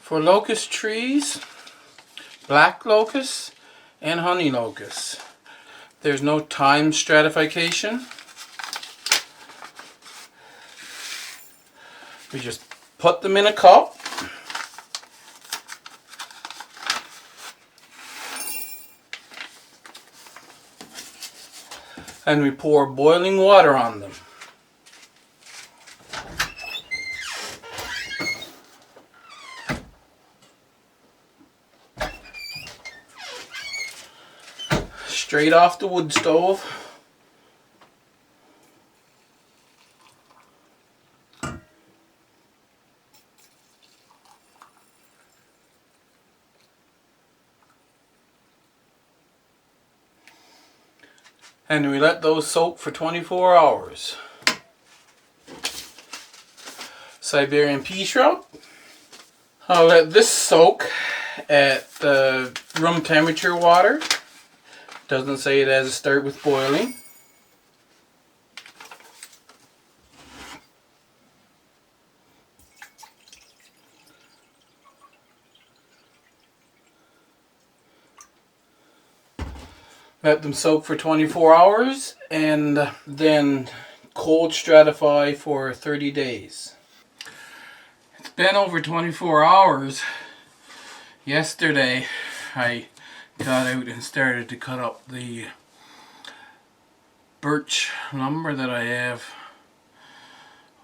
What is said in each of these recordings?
For locust trees, black locusts, and honey locusts, there's no time stratification. We just put them in a cup. And we pour boiling water on them. Straight off the wood stove. And we let those soak for 24 hours. Siberian pea shrub. I'll let this soak at room temperature water. Doesn't say it has to start with boiling. Let them soak for 24 hours and then cold stratify for 30 days. It's been over 24 hours. Yesterday I got out and started to cut up the birch lumber that I have,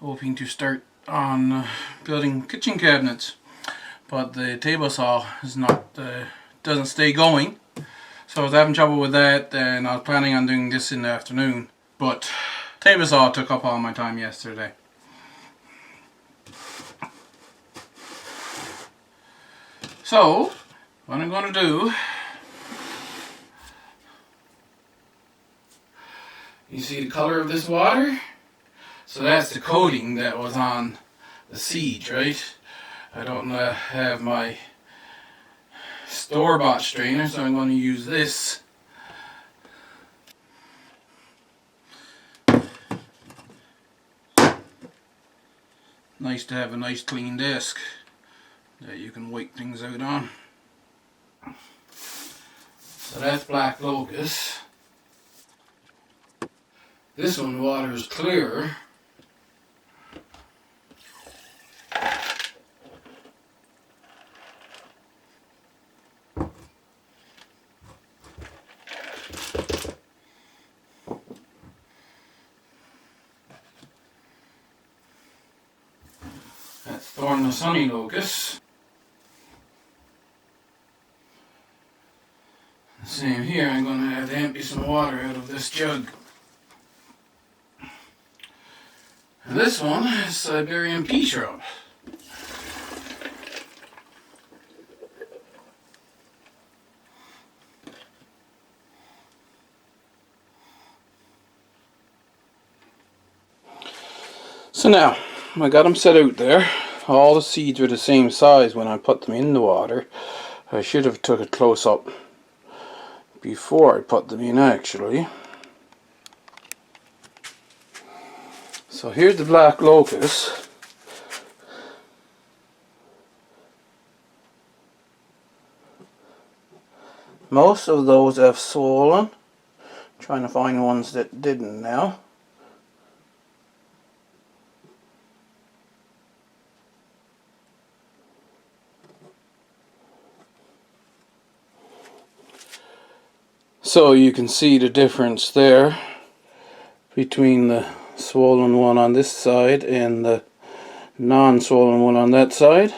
hoping to start on building kitchen cabinets, but the table saw is not doesn't stay going. So I was having trouble with that, and I was planning on doing this in the afternoon, but table saw took up all my time yesterday. So what I'm going to do, you see the color of this water? So that's the coating that was on the seeds, right? I don't have my store-bought strainer, so I'm going to use this. Nice to have a nice clean desk that you can wipe things out on. So that's black locust. This one, water is clearer. That's thornless honey locust. Same here, I'm going to have to empty some water out of this jug. And this one is Siberian pea shrub. So now, I got them set out there. All the seeds were the same size when I put them in the water. I should have took a close up before I put them in actually. So here's the black locust. Most of those have swollen. I'm trying to find ones that didn't now. So you can see the difference there between the swollen one on this side and the non-swollen one on that side.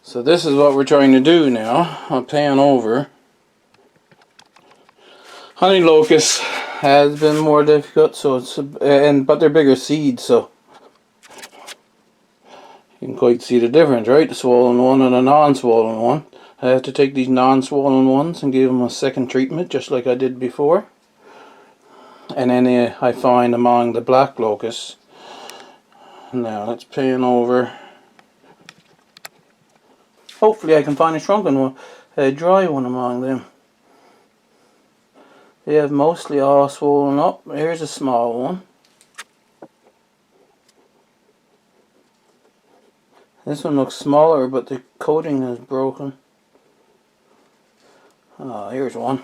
So this is what we're trying to do now. I'll pan over. Honey locust has been more difficult, so it's but they're bigger seeds, so you can quite see the difference, right? The swollen one and a non-swollen one. I have to take these non-swollen ones and give them a second treatment, just like I did before. And then I find among the black locusts. Now let's pan over. Hopefully I can find a shrunken one, a dry one among them. They have mostly all swollen up. Here's a small one. This one looks smaller, but the coating is broken. Oh, here's one.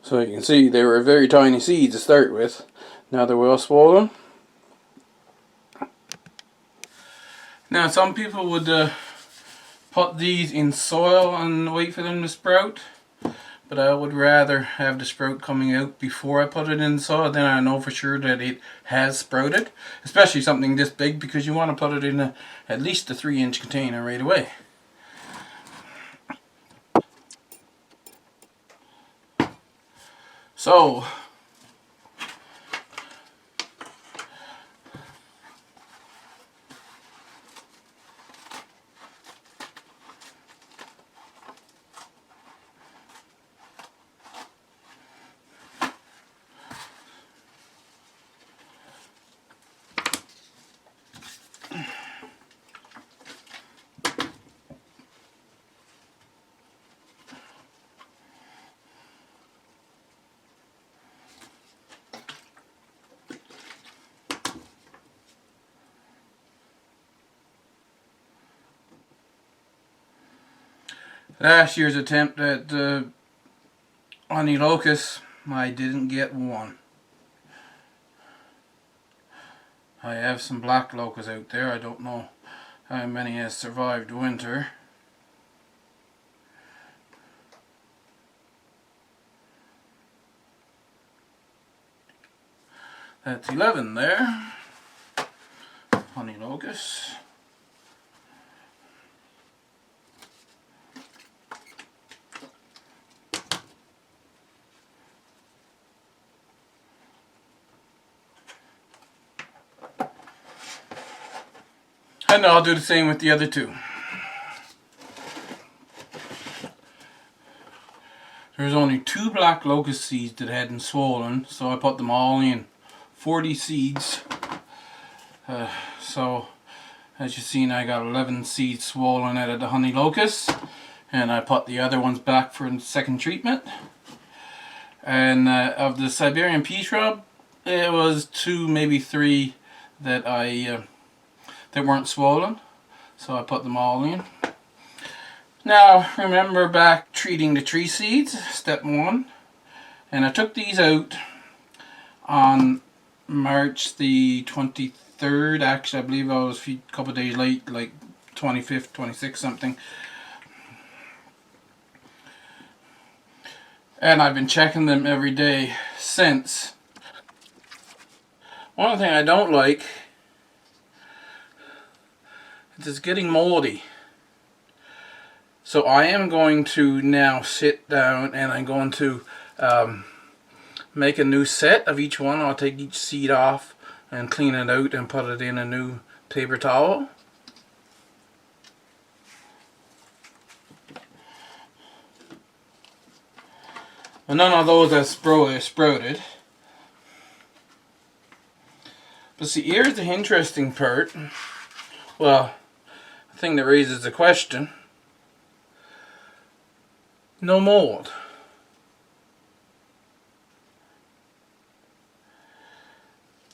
So you can see they were very tiny seeds to start with. Now they're well swollen. Now some people would put these in soil and wait for them to sprout. But I would rather have the sprout coming out before I put it in the soil. Then I know for sure that it has sprouted. Especially something this big, because you want to put it in at least a 3-inch container right away. So last year's attempt at honey locust, I didn't get one. I have some black locusts out there. I don't know how many has survived winter. That's 11 there. Honey locusts. And I'll do the same with the other two. There's only 2 black locust seeds that hadn't swollen, so I put them all in. 40 seeds. So, as you've seen, I got 11 seeds swollen out of the honey locust. And I put the other ones back for the second treatment. And of the Siberian pea shrub, it was 2, maybe 3 that that weren't swollen, so I put them all in. Now remember back treating the tree seeds, step 1, and I took these out on March the 23rd. Actually, I believe I was a couple of days late, like 25th, 26th something. And I've been checking them every day since. One thing I don't like is it's getting moldy. So I am going to now sit down and I'm going to make a new set of each one. I'll take each seed off and clean it out and put it in a new paper towel. And none of those have sprouted. But see, here's the interesting part. Well, the thing that raises the question. No mold.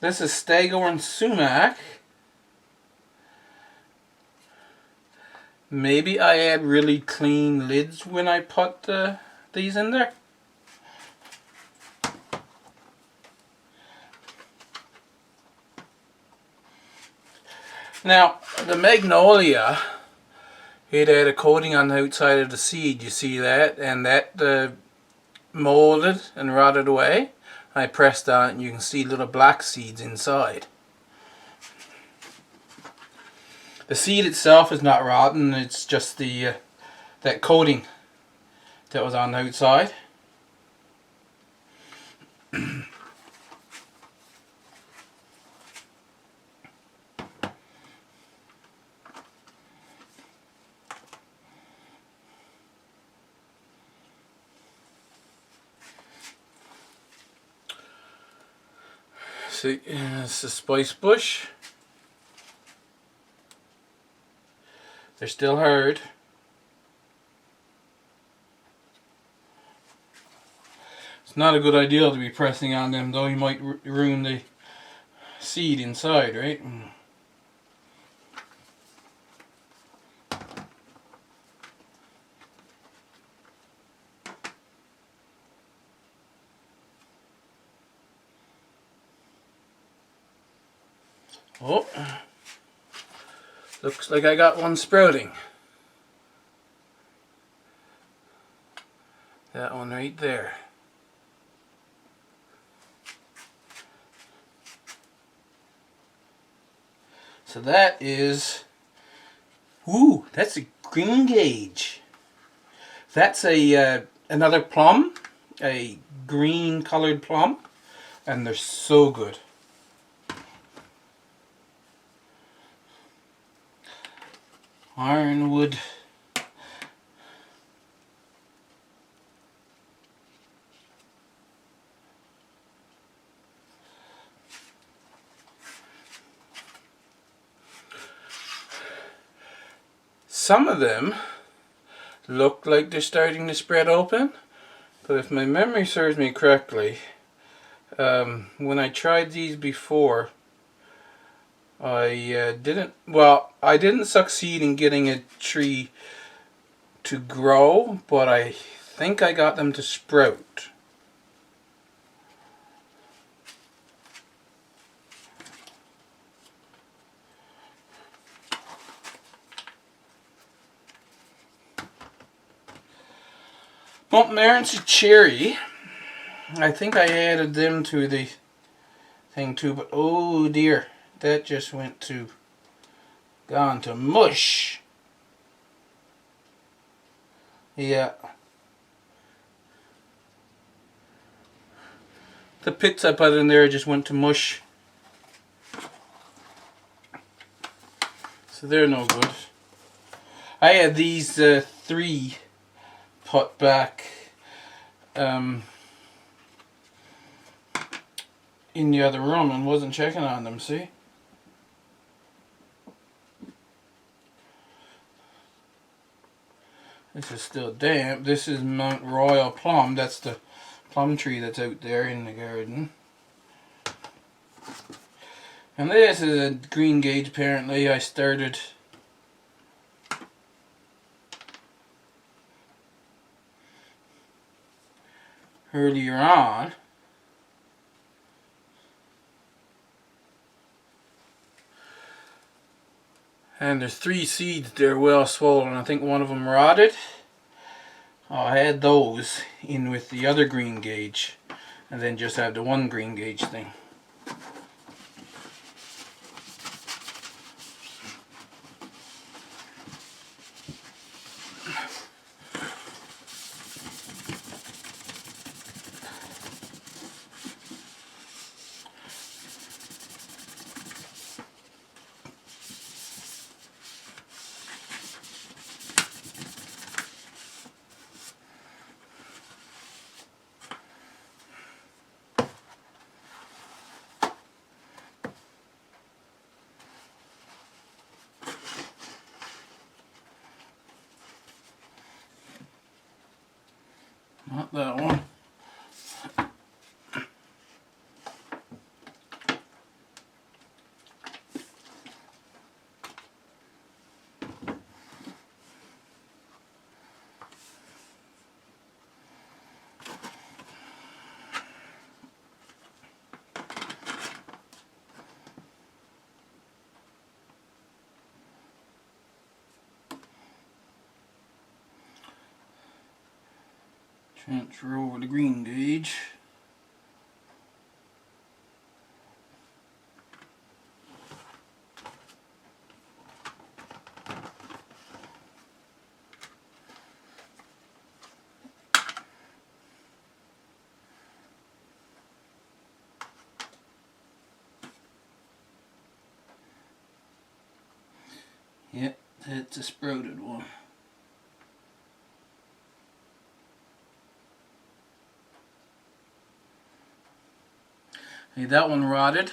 This is Staghorn sumac. Maybe I had really clean lids when I put these in there. Now, the magnolia, it had a coating on the outside of the seed, you see that? And that molded and rotted away. I pressed on it and you can see little black seeds inside. The seed itself is not rotten, it's just the that coating that was on the outside. See, it's a spice bush. They're still hard. It's not a good idea to be pressing on them, though. You might ruin the seed inside, right? Oh, looks like I got one sprouting. That one right there. So that is, ooh, that's a green gauge. That's a another plum, a green colored plum, and they're so good. Ironwood. Some of them look like they're starting to spread open, but if my memory serves me correctly, when I tried these before, I didn't succeed in getting a tree to grow, but I think I got them to sprout. Well, there's a cherry. I think I added them to the thing too, but oh dear, that just gone to mush. Yeah. The pits I put in there just went to mush. So they're no good. I had these 3 put back in the other room and wasn't checking on them, see? This is still damp. This is Mount Royal Plum. That's the plum tree that's out there in the garden. And this is a green gauge apparently. I started earlier on. And there's 3 seeds there well swollen. I think one of them rotted. I had those in with the other green gauge and then just have the one green gauge thing. Not that one. Transfer over the green gauge. Yep, it's a sprouted one. Hey, that one rotted.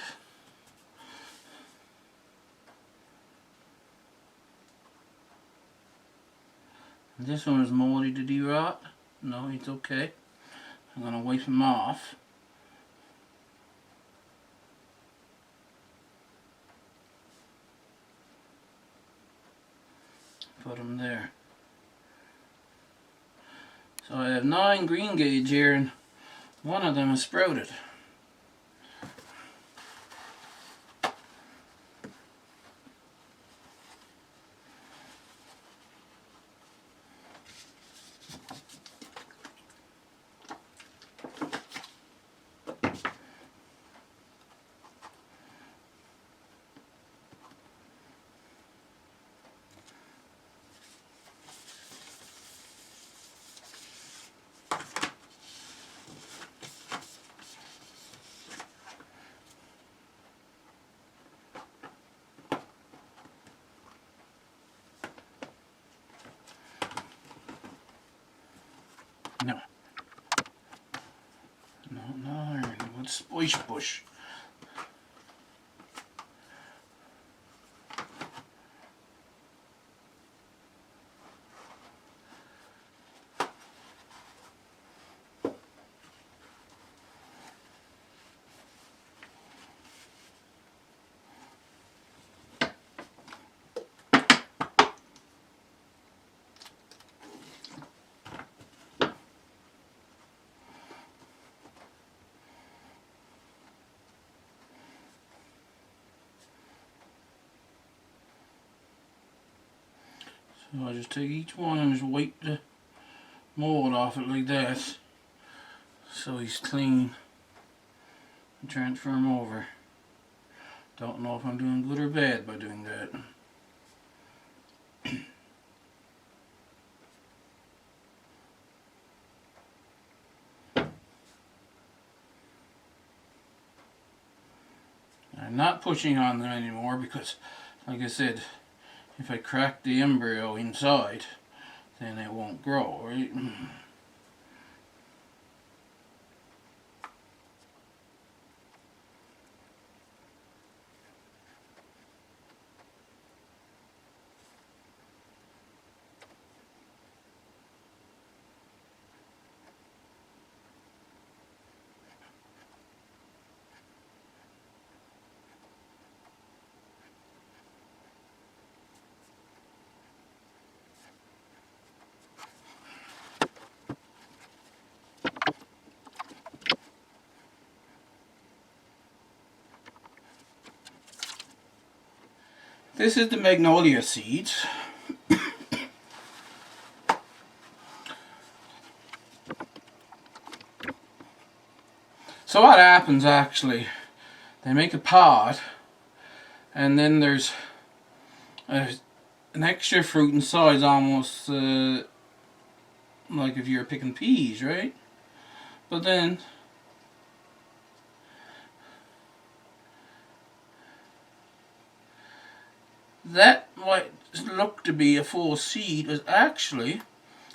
This one is moldy. Did he rot? No, it's okay. I'm going to wipe them off. Put them there. So I have 9 green gauge here, and one of them has sprouted. No. No, what's splish bush? So I just take each one and just wipe the mold off it like that, so he's clean, and transfer him over. Don't know if I'm doing good or bad by doing that. I'm not pushing on them anymore because, like I said, if I crack the embryo inside, then it won't grow, right? This is the magnolia seeds. So what happens actually, they make a pod, and then there's an extra fruit inside, almost like if you're picking peas, right? But then that might look to be a full seed is actually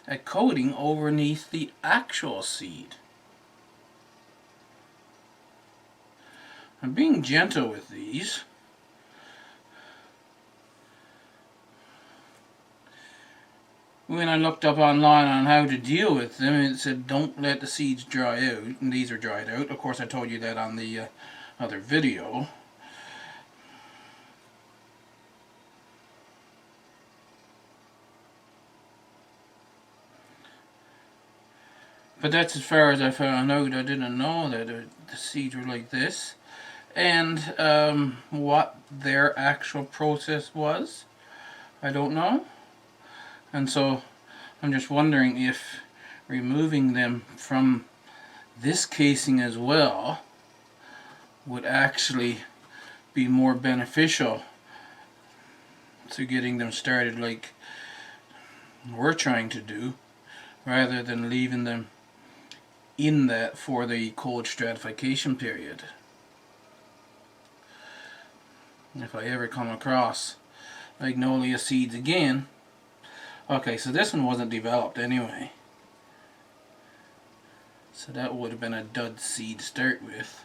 a coating underneath the actual seed. I'm being gentle with these. When I looked up online on how to deal with them, it said don't let the seeds dry out, and these are dried out. Of course, I told you that on the other video. But that's as far as I found out. I didn't know that the seeds were like this. And what their actual process was, I don't know. And so I'm just wondering if removing them from this casing as well would actually be more beneficial to getting them started like we're trying to do, rather than leaving them in that for the cold stratification period. If I ever come across magnolia seeds again. Okay, so this one wasn't developed anyway, so that would have been a dud seed to start with,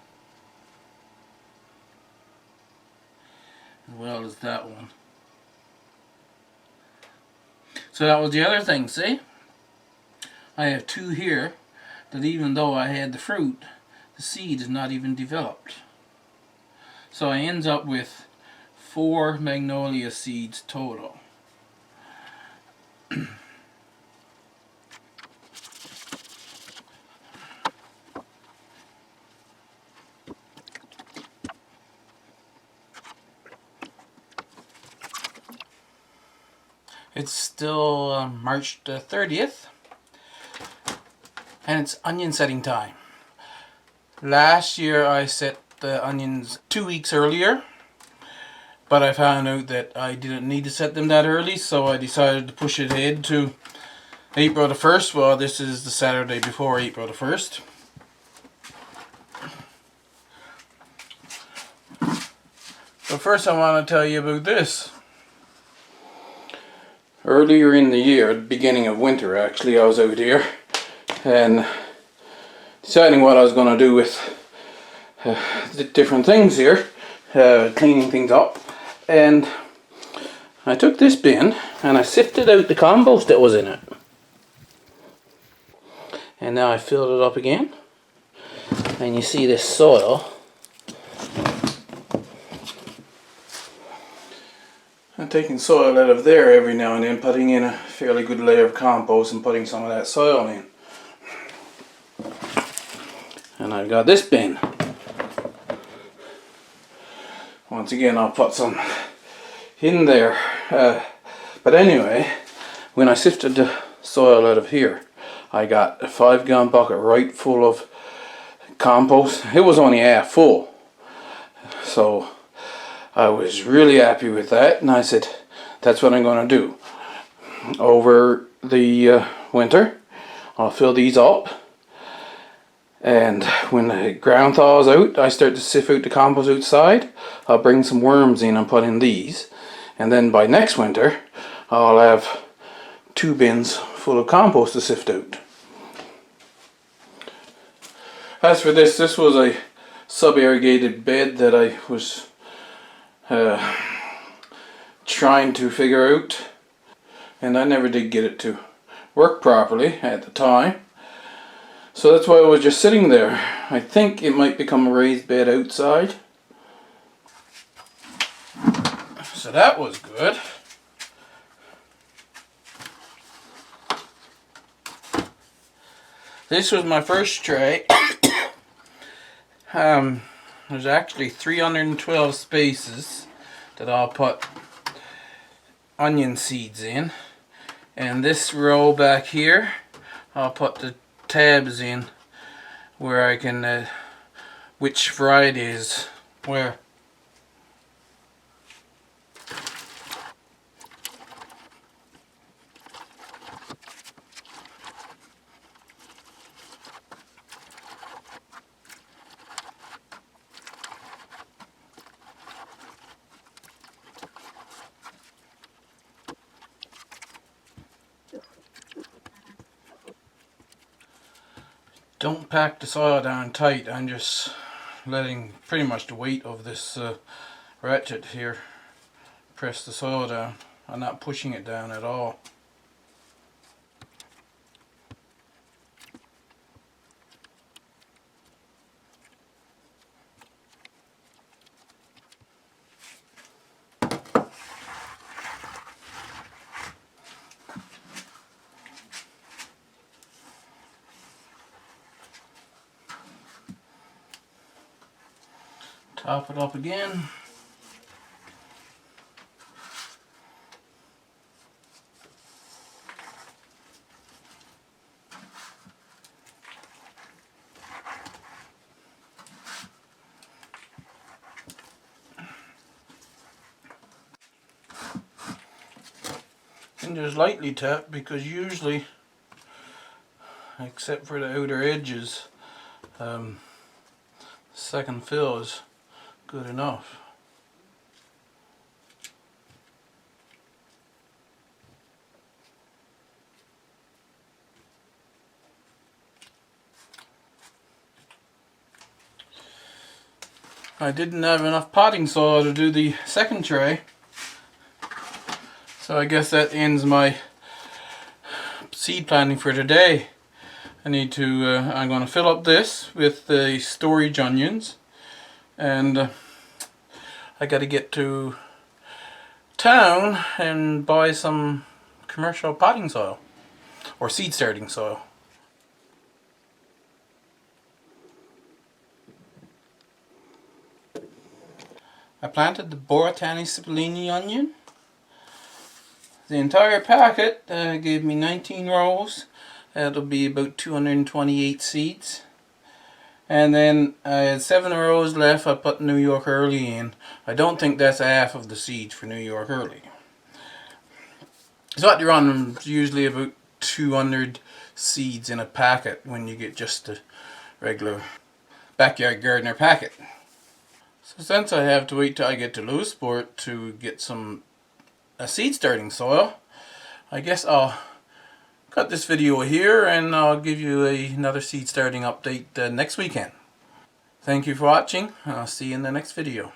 as well as that one. So that was the other thing, see? I have 2 here, that even though I had the fruit, the seed is not even developed. So I ends up with 4 magnolia seeds total. It's still March the 30th, and it's onion setting time. Last year I set the onions 2 weeks earlier, but I found out that I didn't need to set them that early, so I decided to push it ahead to April the 1st. Well, this is the Saturday before April the 1st. But first I want to tell you about this. Earlier in the year, the beginning of winter actually, I was out here and deciding what I was going to do with the different things here, cleaning things up, and I took this bin and I sifted out the compost that was in it, and now I filled it up again, and you see this soil. I'm taking soil out of there every now and then, putting in a fairly good layer of compost and putting some of that soil in. And I've got this bin. Once again, I'll put some in there. But anyway, when I sifted the soil out of here, I got a 5-gallon bucket right full of compost. It was only half full. So I was really happy with that, and I said, that's what I'm going to do. Over the winter, I'll fill these up, and when the ground thaws out, I start to sift out the compost outside. I'll bring some worms in and put in these, and then by next winter, I'll have 2 bins full of compost to sift out. As for this was a sub-irrigated bed that I was trying to figure out, and I never did get it to work properly at the time, so that's why I was just sitting there. I think it might become a raised bed outside, so that was good. This was my first tray. There's actually 312 spaces that I'll put onion seeds in, and this row back here I'll put the tabs in where I can which variety is where. Don't pack the soil down tight. I'm just letting pretty much the weight of this ratchet here press the soil down. I'm not pushing it down at all. Top it up again. And just lightly tap, because usually, except for the outer edges, second fill is good enough. I didn't have enough potting soil to do the second tray, so I guess that ends my seed planting for today. I'm going to fill up this with the storage onions, and I got to get to town and buy some commercial potting soil or seed starting soil. I planted the Boratani Cipollini onion. The entire packet gave me 19 rows. That'll be about 228 seeds. And then I had 7 rows left. I put New York Early in. I don't think that's half of the seeds for New York Early. So what you're on is usually about 200 seeds in a packet when you get just a regular backyard gardener packet. So since I have to wait till I get to Lewisport to get some seed starting soil, I guess I'll cut this video here and I'll give you another seed starting update next weekend. Thank you for watching, and I'll see you in the next video.